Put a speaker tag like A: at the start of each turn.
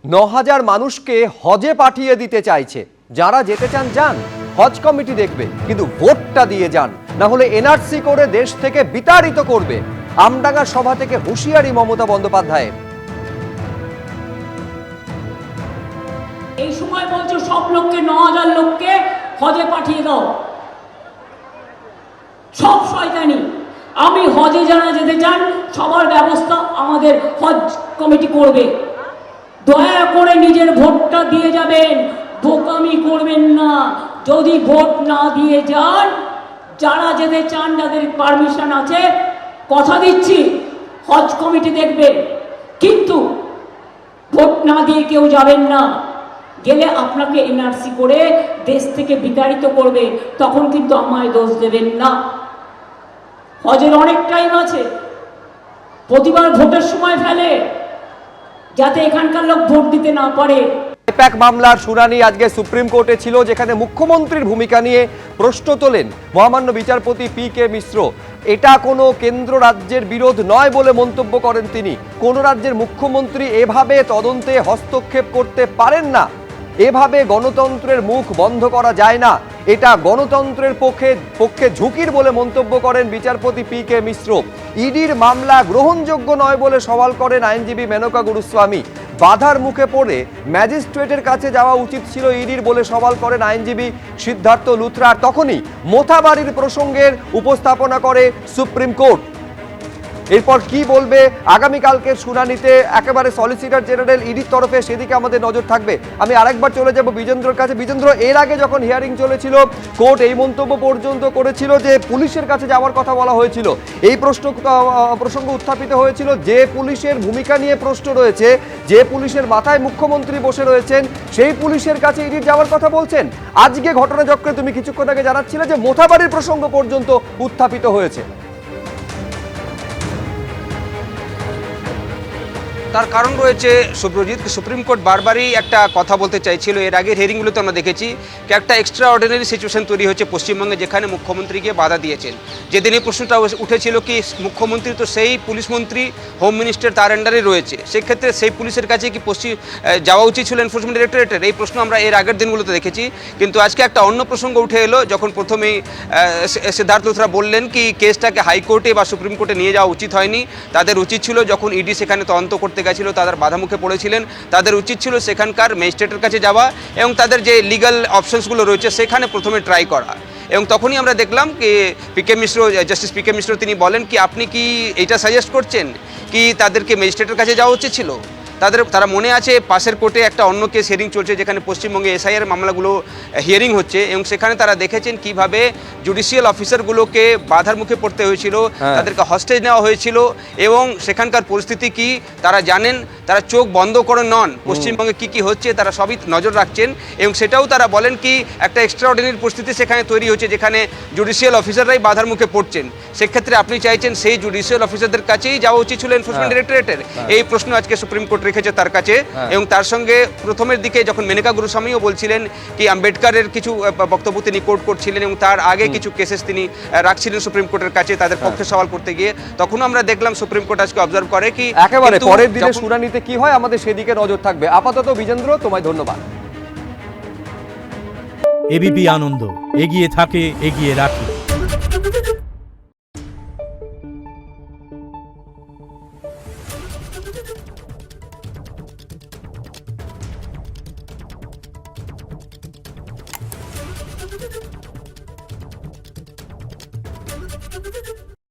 A: ৯,০০০ মানুষকে হজে পাঠিয়ে দিতে চাইছে। যারা যেতে চান যান, হজ কমিটি দেখবে, কিন্তু ভোটটা দিয়ে যান, না হলে এনআরসি করে দেশ থেকে বিতাড়িত করবে। আমডাঙ্গা সভা থেকে হুঁশিয়ারি মমতা বন্দ্যোপাধ্যায়ের।
B: এই সময় বলছো সব লোককে ৯,০০০ লোককে হজে পাঠিয়ে দাও, সব শয়তানি। আমি হজে যারা যেতে চান সবার ব্যবস্থা আমাদের হজ কমিটি করবে। দয়া করে নিজের ভোটটা দিয়ে যাবেন, বোকামি করবেন না। যদি ভোট না দিয়ে যান, যারা যেতে চান, যাদের পারমিশন আছে, কথা দিচ্ছি হজ কমিটি দেখবে, কিন্তু ভোট না দিয়ে কেউ যাবেন না। গেলে আপনাকে এনআরসি করে দেশ থেকে বিতাড়িত করবে, তখন কিন্তু আমায় দোষ দেবেন না। হজের অনেক টাইম আছে, প্রতিবার ভোটের সময় ফেলে, যাতে এখানকার লোক ভোট দিতে না পারে।
A: আইপ্যাক মামলার শুনানি আজকে সুপ্রিম কোর্টে ছিল, যেখানে মুখ্যমন্ত্রীর ভূমিকা নিয়ে প্রশ্ন তোলেন মহামান্য বিচারপতি পি.কে. মিশ্র। এটা কোনো কেন্দ্র রাজ্যের বিরোধ নয় বলে মন্তব্য করেন তিনি। কোন রাজ্যের মুখ্যমন্ত্রী এভাবে তদন্তে হস্তক্ষেপ করতে পারেন না। এভাবে গণতন্ত্রের মুখ বন্ধ করা যায় না। এটা গণতন্ত্রের পক্ষে ঝুঁকির বলে মন্তব্য করেন বিচারপতি পি.কে. মিশ্র। ইডির মামলা গ্রহণযোগ্য নয় বলে সওয়াল করেন আইনজীবী মেনকা গুরুস্বামী। বাধার মুখে পড়ে ম্যাজিস্ট্রেটের কাছে যাওয়া উচিত ছিল ইডির বলে সওয়াল করেন আইনজীবী সিদ্ধার্থ লুথরা। আর তখনই মোথাবাড়ির প্রসঙ্গের উপস্থাপনা করে সুপ্রিম কোর্ট। এরপর কি বলবে আগামীকালকে শুনানিতে একেবারে সলিসিটর জেনারেল ইডির তরফে, সেদিকে আমাদের নজর থাকবে। আমি আরেকবার চলে যাব বিজেন্দ্রর কাছে। বিজেন্দ্র, এর আগে যখন হিয়ারিং চলেছিল, কোর্ট এই মন্তব্য পর্যন্ত করেছিল যে পুলিশের কাছে যাওয়ার কথা বলা হয়েছিল। এই প্রসঙ্গ উত্থাপিত হয়েছিল যে পুলিশের ভূমিকা নিয়ে প্রশ্ন রয়েছে, যে পুলিশের মাথায় মুখ্যমন্ত্রী বসে রয়েছেন, সেই পুলিশের কাছে ইডির যাওয়ার কথা বলছেন। আজকে ঘটনাচক্রে তুমি কিছুক্ষণ আগে জানাচ্ছিলে যে মোথাবাড়ির প্রসঙ্গ পর্যন্ত উত্থাপিত হয়েছে।
C: তার কারণ রয়েছে সুব্রজিৎ, সুপ্রিম কোর্ট বারবারই একটা কথা বলতে চাইছিল। এর আগের হিয়ারিংগুলোতে আমরা দেখেছি কি একটা এক্সট্রা অর্ডিনারি সিচুয়েশন তৈরি হচ্ছে পশ্চিমবঙ্গে, যেখানে মুখ্যমন্ত্রীকে বাধা দিয়েছেন। যেদিন এই প্রশ্নটা উঠেছিল কি মুখ্যমন্ত্রী তো সেই পুলিশ মন্ত্রী, হোম মিনিস্টার তার আন্ডারে রয়েছে, সেক্ষেত্রে সেই পুলিশের কাছে কি যাওয়া উচিত ছিল এনফোর্সমেন্ট ডিরেক্টরেটের? এই প্রশ্ন আমরা এর আগের দিনগুলোতে দেখেছি। কিন্তু আজকে একটা অন্য প্রসঙ্গ উঠে এলো, যখন প্রথমেই সিদ্ধার্থ লুথরা বললেন কি কেসটাকে হাইকোর্টে বা সুপ্রিম কোর্টে নিয়ে যাওয়া উচিত হয়নি। তাদের উচিত ছিল, যখন ইডি সেখানে তদন্ত করতে গেছিল, তাদের বাধা মুখে পড়েছিলেন, তাদের উচিত ছিল সেখানকার ম্যাজিস্ট্রেটের কাছে যাওয়া এবং তাদের যে লিগ্যাল অপশনসগুলো রয়েছে সেখানে প্রথমে ট্রাই করা। এবং তখনই আমরা দেখলাম কি জাস্টিস পি.কে. মিশ্র তিনি বলেন কি আপনি কি এইটা সাজেস্ট করছেন কি তাদেরকে ম্যাজিস্ট্রেটের কাছে যাওয়া উচিত ছিল? তারা মনে আছে পাশের কোর্টে একটা অন্য কেস হিয়ারিং চলছে, যেখানে পশ্চিমবঙ্গে এসআইআর মামলাগুলো হিয়ারিং হচ্ছে, এবং সেখানে তারা দেখেছেন কিভাবে জুডিশিয়াল অফিসারগুলোকে বাধার মুখে পড়তে হয়েছিল, তাদেরকে হস্টেজ নেওয়া হয়েছিল, এবং সেখানকার পরিস্থিতি কি তারা জানেন। তারা চোখ বন্ধ করে নন, পশ্চিমবঙ্গে কি কি হচ্ছে তারা সবই নজর রাখছেন, এবং সেটাও তারা বলেন কি একটা এক্সট্রা অর্ডিনারি পরিস্থিতি সেখানে তৈরি হচ্ছে, যেখানে জুডিশিয়াল অফিসাররাই বাধার মুখে পড়ছেন। সেক্ষেত্রে আপনি চাইছেন সেই জুডিশিয়াল অফিসারদের কাছেই যাওয়া উচিত ছিল এনফোর্সমেন্ট ডিরেক্টরেটের। এই প্রশ্ন আজকে সুপ্রিম কোর্ট রেখেছে তার কাছে। এবং তার সঙ্গে প্রথমের দিকে যখন মেনকা গুরুস্বামীও বলছিলেন কি আম্বেদকরের কিছু বক্তব্য তিনি কোর্ট করছিলেন, এবং তার আগে কিছু কেসেস তিনি রাখছিলেন সুপ্রিম কোর্টের কাছে তাদের পক্ষে সওয়াল করতে গিয়ে, তখনও আমরা দেখলাম সুপ্রিম কোর্ট আজকে অবজার্ভ করে কি
A: একেবারে পরের দিনে শুনানিতে কি হয় আমাদের সেদিকে নজর থাকবে। আপাতত বিজেন্দ্র, তোমায় ধন্যবাদ।
D: এবিপি আনন্দ এগিয়ে থাকে, এগিয়ে রাখে।